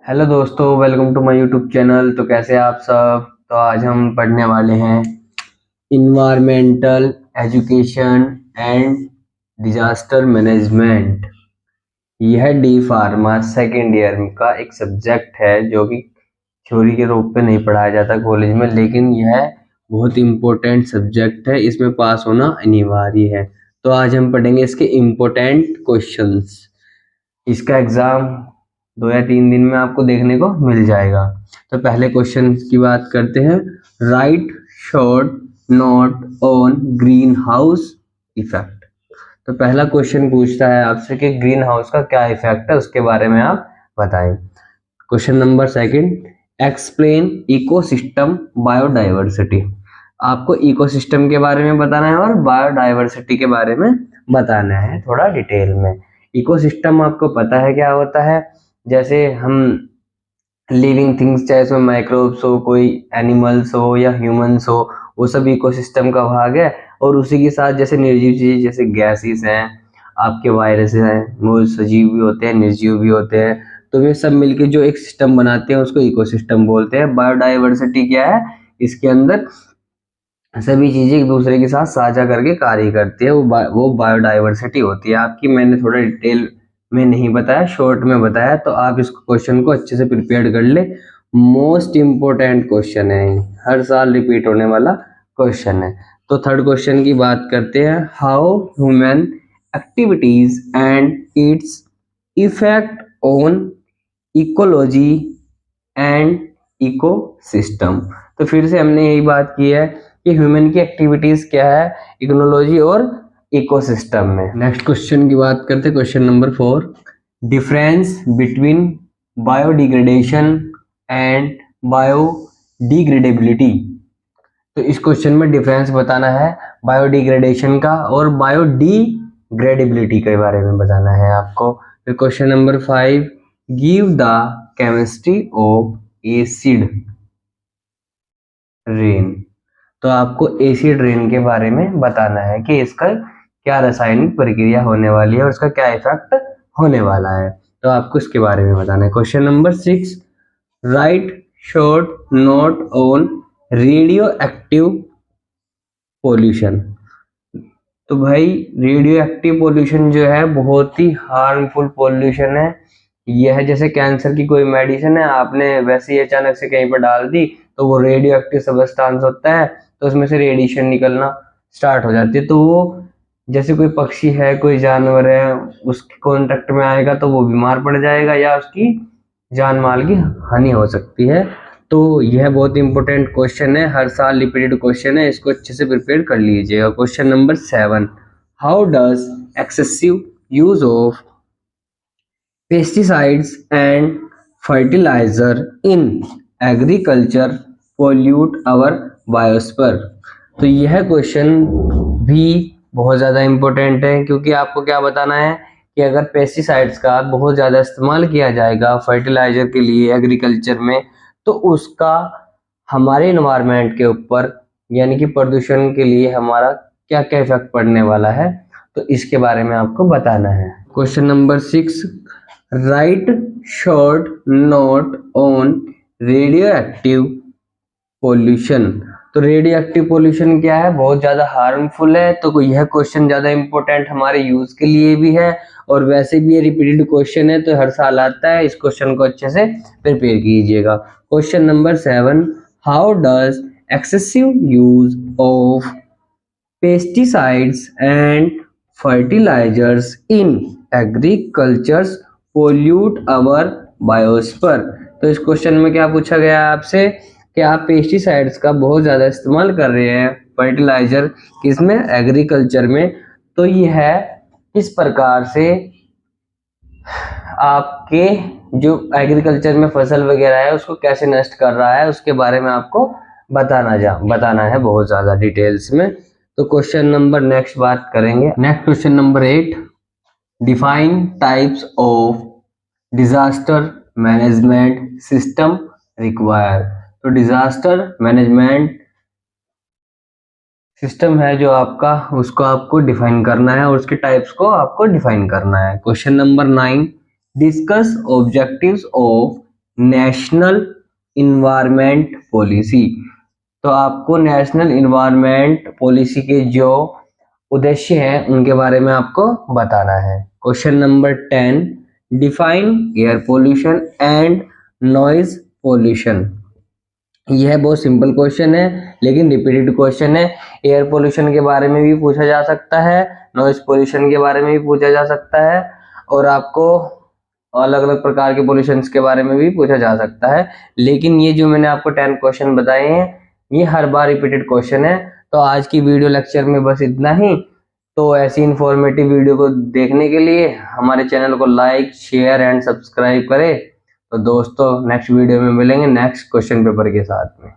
Hello दोस्तों, welcome to my YouTube channel. तो कैसे हैं आप सब। तो आज हम पढ़ने वाले हैं environmental education and disaster management. यह डी फार्मा सेकेंड ईयर का एक सब्जेक्ट है जो कि थ्योरी के रूप में नहीं पढ़ाया जाता कॉलेज में, लेकिन यह बहुत इम्पोर्टेंट सब्जेक्ट है, इसमें पास होना अनिवार्य है। तो आज हम पढ़ेंगे इसके इम्पोर्टेंट क्वेश्चंस। इसका एग्जाम 2 या 3 दिन में आपको देखने को मिल जाएगा। तो पहले क्वेश्चन की बात करते हैं। Right short note on green house effect. तो पहला क्वेश्चन पूछता है आपसे कि ग्रीन हाउस का क्या इफेक्ट है, उसके बारे में आप बताएं। Question number second, explain ecosystem biodiversity. आपको इकोसिस्टम के बारे में बताना है और बायोडाइवर्सिटी के बारे में बताना है थोड़ा डिटेल में। इकोसिस्टम आपको पता है क्या होता है। जैसे हम लिविंग थिंग्स, चाहे उसमें माइक्रोब्स हो, कोई एनिमल्स हो या ह्यूमंस हो, वो सब इकोसिस्टम का भाग है। और उसी के साथ जैसे निर्जीव चीज, जैसे गैसेस हैं, आपके वायरसेस हैं, वो सजीव भी होते हैं, निर्जीव भी होते हैं। तो वे सब मिलके जो एक सिस्टम बनाते हैं उसको इकोसिस्टम बोलते हैं। बायोडाइवर्सिटी क्या है, इसके अंदर सभी चीजें एक दूसरे के साथ साझा करके कार्य करती है, वो बायोडाइवर्सिटी होती है आपकी। मैंने थोड़ा डिटेल में नहीं बताया, शॉर्ट में बताया, तो आप इस क्वेश्चन को अच्छे से प्रिपेयर कर ले। मोस्ट इम्पोर्टेंट क्वेश्चन है, हर साल रिपीट होने वाला क्वेश्चन है। तो थर्ड क्वेश्चन की बात करते हैं। How human activities and its effect on ecology and ecosystem. तो फिर से हमने यही बात की है कि ह्यूमन की एक्टिविटीज क्या है इकोलॉजी और इकोसिस्टम में। नेक्स्ट क्वेश्चन की बात करते हैं, question number 4, difference between biodegradation and biodegradability. तो इस क्वेश्चन में डिफरेंस बताना है बायोडिग्रेडेशन का और बायोडिग्रेडेबिलिटी के बारे में बताना है आपको। फिर question number 5, give the chemistry of acid rain. तो आपको एसिड रेन के बारे में बताना है कि इसका क्या रासायनिक प्रक्रिया होने वाली है और इसका क्या इफेक्ट होने वाला है। तो आपको इसके बारे में बताना है। Question number 6, right short note on radio active pollution. तो भाई रेडियो एक्टिव पोल्यूशन जो है बहुत ही हार्मफुल पोल्यूशन है। यह जैसे कैंसर की कोई मेडिसिन है, आपने वैसे ही अचानक से कहीं पर डाल दी तो वो रेडियो एक्टिव सब्सटेंस होता है, तो उसमें से रेडिएशन निकलना स्टार्ट हो जाती है। तो वो जैसे कोई पक्षी है, कोई जानवर है, उसके कांटेक्ट में आएगा तो वो बीमार पड़ जाएगा या उसकी जान माल की हानि हो सकती है। तो यह बहुत इंपॉर्टेंट क्वेश्चन है, हर साल रिपीटेड क्वेश्चन है, इसको अच्छे से प्रिपेयर कर लीजिएगा। Question number 7, how does excessive use of pesticides and fertiliser in agriculture pollute our biosphere. तो यह क्वेश्चन भी बहुत ज़्यादा इम्पोर्टेंट है, क्योंकि आपको क्या बताना है कि अगर पेस्टिसाइड्स का बहुत ज़्यादा इस्तेमाल किया जाएगा फर्टिलाइजर के लिए एग्रीकल्चर में, तो उसका हमारे इन्वायरमेंट के ऊपर यानी कि प्रदूषण के लिए हमारा क्या क्या इफेक्ट पड़ने वाला है, तो इसके बारे में आपको बताना है। Question number 6, right short note on radio active pollution. तो रेडियो एक्टिव पोल्यूशन क्या है, बहुत ज्यादा हार्मफुल है। तो यह क्वेश्चन ज्यादा इंपॉर्टेंट हमारे यूज के लिए भी है और वैसे भी ये रिपीटेड क्वेश्चन है, तो हर साल आता है। इस क्वेश्चन को अच्छे से प्रिपेयर कीजिएगा। Question number 7, how does excessive use of pesticides and fertilisers in agriculture pollute our biosphere. तो इस क्वेश्चन में क्या पूछा गया है आपसे कि आप पेस्टिसाइड्स का बहुत ज़्यादा इस्तेमाल कर रहे हैं, फर्टिलाइजर किसमें, एग्रीकल्चर में, तो यह किस प्रकार से आपके जो एग्रीकल्चर में फसल वगैरह है उसको कैसे नष्ट कर रहा है, उसके बारे में आपको बताना है बहुत ज़्यादा डिटेल्स में। तो क्वेश्चन नंबर नेक्स्ट बात करेंगे। Next question number 8, define types of disaster management system require. तो डिजास्टर मैनेजमेंट सिस्टम है जो आपका, उसको आपको डिफाइन करना है और उसके टाइप्स को आपको डिफाइन करना है। Question number 9, discuss objectives of national environment policy. तो आपको नेशनल इन्वायरमेंट पॉलिसी के जो उद्देश्य हैं उनके बारे में आपको बताना है। Question number 10, define air pollution and noise pollution. यह बहुत सिंपल क्वेश्चन है लेकिन रिपीटेड क्वेश्चन है। एयर पोल्यूशन के बारे में भी पूछा जा सकता है, नॉइज पोल्यूशन के बारे में भी पूछा जा सकता है, और आपको अलग अलग प्रकार के पोल्यूशंस के बारे में भी पूछा जा सकता है। लेकिन ये जो मैंने आपको 10 क्वेश्चन बताए हैं ये हर बार रिपीटेड क्वेश्चन है। तो आज की वीडियो लेक्चर में बस इतना ही। तो ऐसी इंफॉर्मेटिव वीडियो को देखने के लिए हमारे चैनल को लाइक, शेयर एंड सब्सक्राइब करें। तो दोस्तों नेक्स्ट वीडियो में मिलेंगे नेक्स्ट क्वेश्चन पेपर के साथ में।